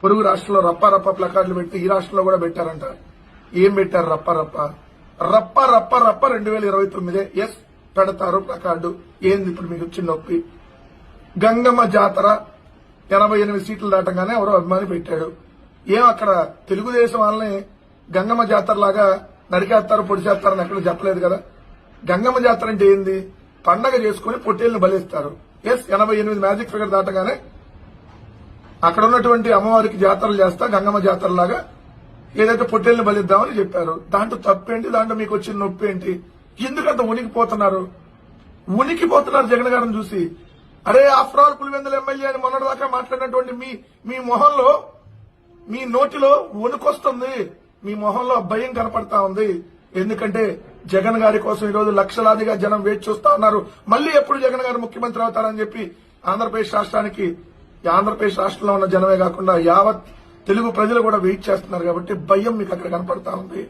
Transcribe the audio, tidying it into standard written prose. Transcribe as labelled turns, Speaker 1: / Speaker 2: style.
Speaker 1: పొరుగు రాష్ట్రంలో రప్ప రప్ప ప్లకార్డులు పెట్టి ఈ రాష్ట్రంలో కూడా పెట్టారంట. ఏం పెట్టారు? రప్ప రప్ప రప్ప రప్ప రప్ప 2029 ఎస్ పెడతారు ప్లకార్డు. ఏంది ఇప్పుడు మీకు వచ్చిన నొప్పి? గంగమ్మ జాతర 88 సీట్లు దాటంగానే ఎవరో అభిమాని పెట్టాడు. ఏం అక్కడ తెలుగుదేశం వాళ్ళని గంగమ్మ జాతర లాగా నరికేస్తారు పొడిచేస్తారని ఎక్కడ చెప్పలేదు కదా. గంగమ్మ జాతర అంటే ఏంది? పండగ చేసుకుని పొట్టేళ్లను బలిస్తారు. ఎస్ 88 మ్యాజిక్ ఫిగర్ దాటగానే అక్కడ ఉన్నటువంటి అమ్మవారికి జాతరలు చేస్తా గంగమ్మ జాతర లాగా ఏదైతే పొట్టేళ్లను బలిద్దామని చెప్పారు. దాంట్లో తప్పేంటి? దాంట్లో మీకు వచ్చిన నొప్పి ఏంటి? ఎందుకంత ఉనికిపోతున్నారు జగన్ గారిని చూసి? అరే ఆఫ్టర్ ఆల్ పులివెందుల ఎమ్మెల్యే అని మొన్నటిదాకా మాట్లాడినటువంటి మీ మొహంలో మీ నోటిలో వణుకొస్తుంది, మీ మొహంలో భయం కనపడతా ఉంది. ఎందుకంటే జగన్ గారి కోసం ఈ రోజు లక్షలాదిగా జనం వేచి చూస్తా ఉన్నారు. మళ్లీ ఎప్పుడు జగన్ గారు ముఖ్యమంత్రి అవుతారని చెప్పి ఆంధ్రప్రదేశ్ రాష్ట్రంలో ఉన్న జనమే కాకుండా యావత్ తెలుగు ప్రజలు కూడా వెయిట్ చేస్తున్నారు. కాబట్టి భయం మీకు అక్కడ కనపడతా ఉంది.